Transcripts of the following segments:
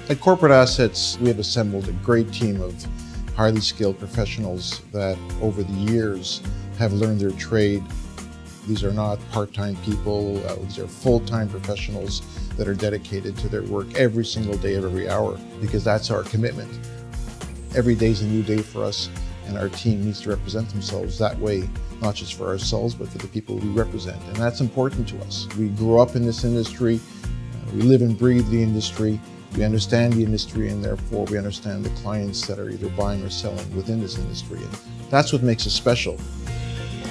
At Corporate Assets, we have assembled a great team of highly skilled professionals that over the years have learned their trade. These are not part-time people, these are full-time professionals that are dedicated to their work every single day of every hour, because that's our commitment. Every day is a new day for us, and our team needs to represent themselves that way, not just for ourselves, but for the people we represent. And that's important to us. We grew up in this industry, we live and breathe the industry, we understand the industry, and therefore we understand the clients that are either buying or selling within this industry. And that's what makes us special.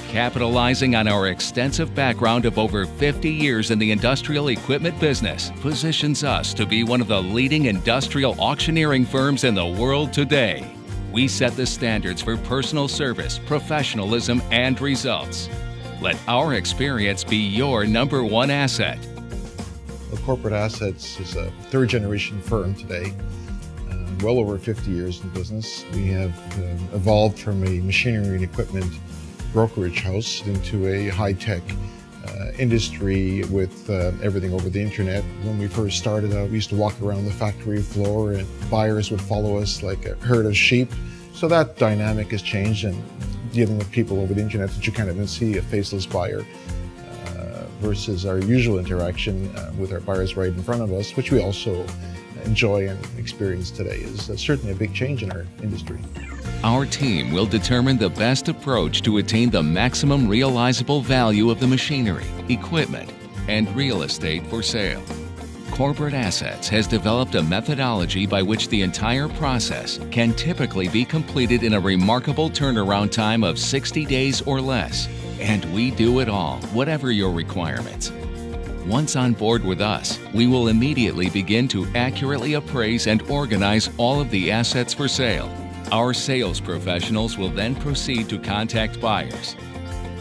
Capitalizing on our extensive background of over 50 years in the industrial equipment business positions us to be one of the leading industrial auctioneering firms in the world today. We set the standards for personal service, professionalism, and results. Let our experience be your #1 asset. Well, Corporate Assets is a third-generation firm today, well over 50 years in business. We have evolved from a machinery and equipment brokerage house into a high-tech industry with everything over the internet. When we first started out, we used to walk around the factory floor and buyers would follow us like a herd of sheep. So that dynamic has changed, and dealing with people over the internet that you can't even see, a faceless buyer, versus our usual interaction with our buyers right in front of us, which we also enjoy and experience today, is certainly a big change in our industry. Our team will determine the best approach to attain the maximum realizable value of the machinery, equipment, and real estate for sale. Corporate Assets has developed a methodology by which the entire process can typically be completed in a remarkable turnaround time of 60 days or less. And we do it all, whatever your requirements. Once on board with us, we will immediately begin to accurately appraise and organize all of the assets for sale. Our sales professionals will then proceed to contact buyers.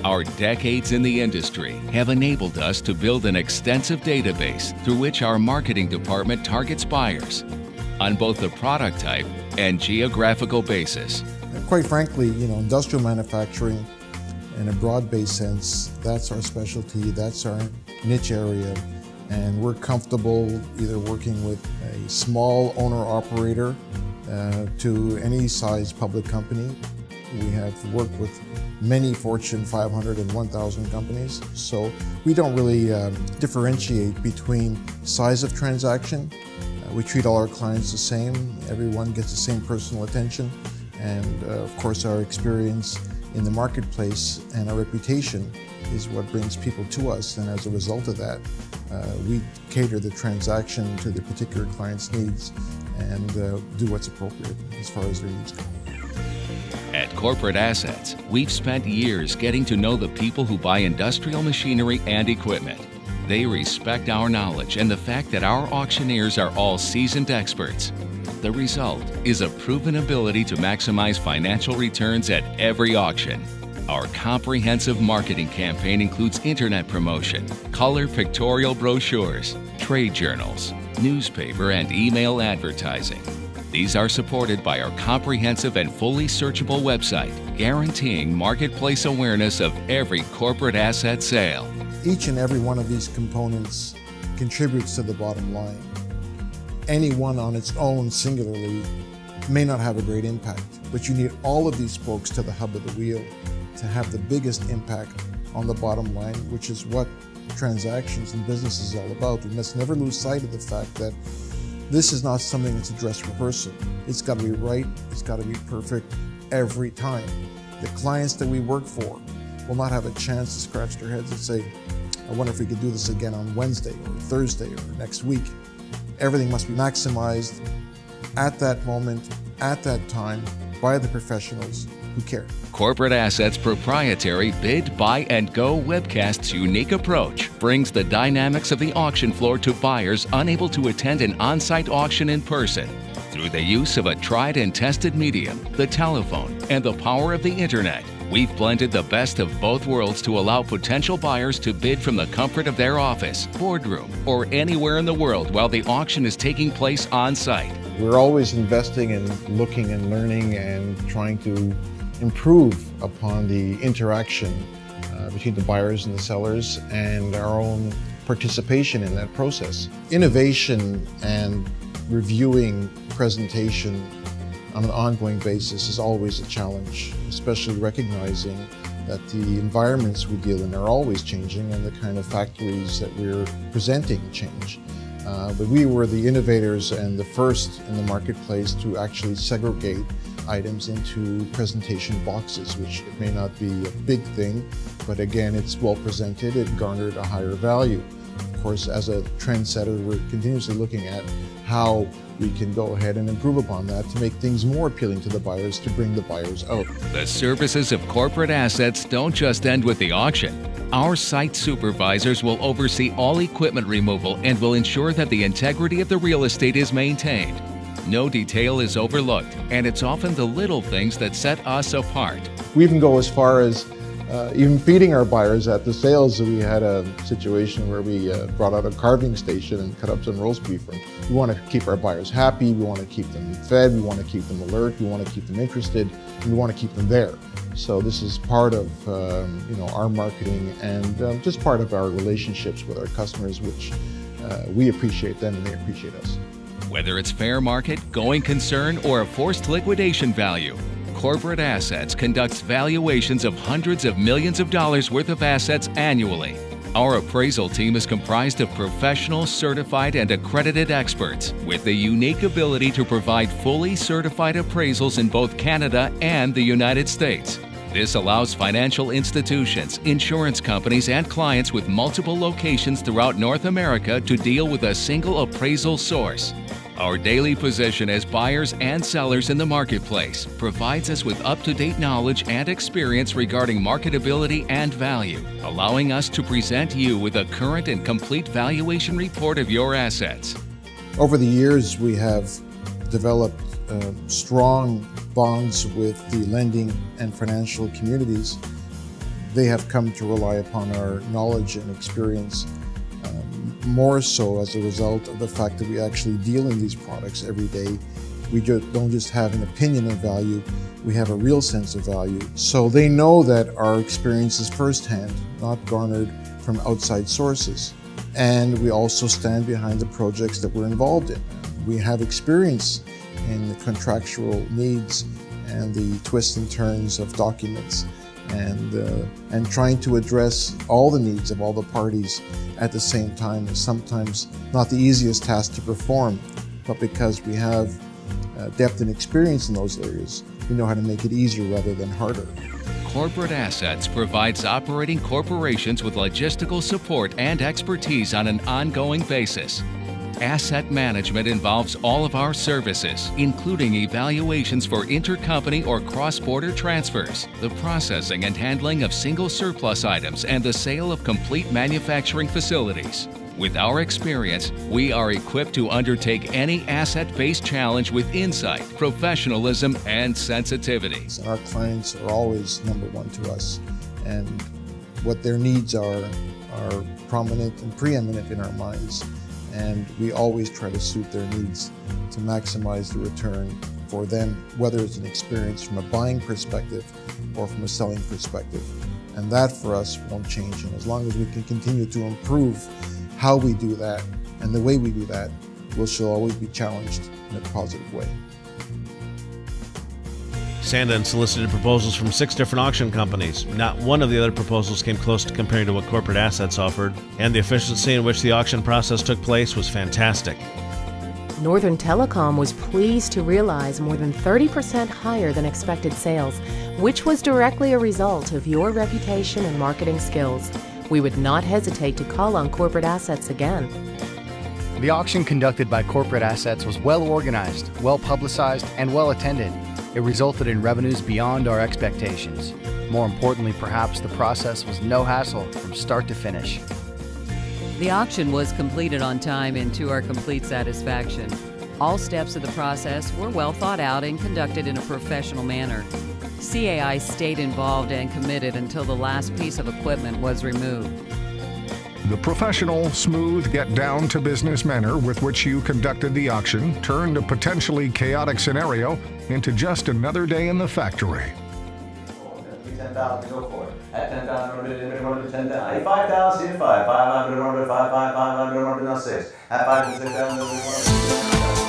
Our decades in the industry have enabled us to build an extensive database through which our marketing department targets buyers on both the product type and geographical basis. And quite frankly, industrial manufacturing in a broad-based sense, that's our specialty, that's our niche area, and we're comfortable either working with a small owner-operator to any size public company. We have worked with many Fortune 500 and 1,000 companies, so we don't really differentiate between size of transaction. We treat all our clients the same. Everyone gets the same personal attention, and of course our experience in the marketplace and our reputation is what brings people to us, and as a result of that, we cater the transaction to the particular client's needs and do what's appropriate as far as their needs go. At Corporate Assets, we've spent years getting to know the people who buy industrial machinery and equipment. They respect our knowledge and the fact that our auctioneers are all seasoned experts. The result is a proven ability to maximize financial returns at every auction. Our comprehensive marketing campaign includes internet promotion, color pictorial brochures, trade journals, newspaper and email advertising. These are supported by our comprehensive and fully searchable website, guaranteeing marketplace awareness of every corporate asset sale. Each and every one of these components contributes to the bottom line. Any one on its own singularly may not have a great impact, but you need all of these spokes to the hub of the wheel to have the biggest impact on the bottom line, which is what transactions and business is all about. We must never lose sight of the fact that this is not something that's a dress rehearsal. It's got to be right, it's got to be perfect every time. The clients that we work for will not have a chance to scratch their heads and say, I wonder if we could do this again on Wednesday or Thursday or next week. Everything must be maximized at that moment, at that time, by the professionals who care. Corporate Assets' proprietary Bid, Buy, and Go webcast's unique approach brings the dynamics of the auction floor to buyers unable to attend an on-site auction in person. Through the use of a tried and tested medium, the telephone, and the power of the internet, we've blended the best of both worlds to allow potential buyers to bid from the comfort of their office, boardroom, or anywhere in the world while the auction is taking place on-site. We're always investing in looking and learning and trying to improve upon the interaction between the buyers and the sellers and our own participation in that process. Innovation and reviewing presentation on an ongoing basis is always a challenge, especially recognizing that the environments we deal in are always changing and the kind of factories that we're presenting change. But we were the innovators and the first in the marketplace to actually segregate items into presentation boxes, which may not be a big thing, but again, it's well presented, it garnered a higher value. Of course, as a trendsetter, we're continuously looking at how we can go ahead and improve upon that to make things more appealing to the buyers, to bring the buyers out. The services of corporate assets don't just end with the auction. Our site supervisors will oversee all equipment removal and will ensure that the integrity of the real estate is maintained. No detail is overlooked, and it's often the little things that set us apart. We even go as far as even feeding our buyers at the sales. We had a situation where we brought out a carving station and cut up some roast beef. We want to keep our buyers happy, we want to keep them fed, we want to keep them alert, we want to keep them interested, and we want to keep them there. So this is part of our marketing and just part of our relationships with our customers, which we appreciate them and they appreciate us. Whether it's fair market, going concern, or a forced liquidation value, Corporate Assets conducts valuations of hundreds of millions of dollars worth of assets annually. Our appraisal team is comprised of professional, certified, and accredited experts with the unique ability to provide fully certified appraisals in both Canada and the United States. This allows financial institutions, insurance companies, and clients with multiple locations throughout North America to deal with a single appraisal source. Our daily position as buyers and sellers in the marketplace provides us with up-to-date knowledge and experience regarding marketability and value, allowing us to present you with a current and complete valuation report of your assets. Over the years, we have developed strong bonds with the lending and financial communities. They have come to rely upon our knowledge and experience, more so as a result of the fact that we actually deal in these products every day. We don't just have an opinion of value, we have a real sense of value. So they know that our experience is firsthand, not garnered from outside sources. And we also stand behind the projects that we're involved in. We have experience in the contractual needs and the twists and turns of documents and trying to address all the needs of all the parties at the same time is sometimes not the easiest task to perform, but because we have depth and experience in those areas, we know how to make it easier rather than harder. Corporate Assets provides operating corporations with logistical support and expertise on an ongoing basis. Asset management involves all of our services, including evaluations for intercompany or cross-border transfers, the processing and handling of single surplus items, and the sale of complete manufacturing facilities. With our experience, we are equipped to undertake any asset-based challenge with insight, professionalism, and sensitivity. And our clients are always number one to us, and what their needs are prominent and preeminent in our minds. And we always try to suit their needs to maximize the return for them, whether it's an experience from a buying perspective or from a selling perspective. And that for us won't change. And as long as we can continue to improve how we do that and the way we do that, we shall always be challenged in a positive way. Sandon solicited proposals from 6 different auction companies. Not one of the other proposals came close to comparing to what Corporate Assets offered, and the efficiency in which the auction process took place was fantastic. Northern Telecom was pleased to realize more than 30% higher than expected sales, which was directly a result of your reputation and marketing skills. We would not hesitate to call on Corporate Assets again. The auction conducted by Corporate Assets was well organized, well publicized, and well attended. It resulted in revenues beyond our expectations. More importantly, perhaps, the process was no hassle from start to finish. The auction was completed on time and to our complete satisfaction. All steps of the process were well thought out and conducted in a professional manner. CAI stayed involved and committed until the last piece of equipment was removed. The professional, smooth, yet down-to-business manner with which you conducted the auction turned a potentially chaotic scenario into just another day in the factory. 10,000, go for it. At 10,000, 10,000. 5,000, 500, 500, 500, 6. At 5,000, 6,000.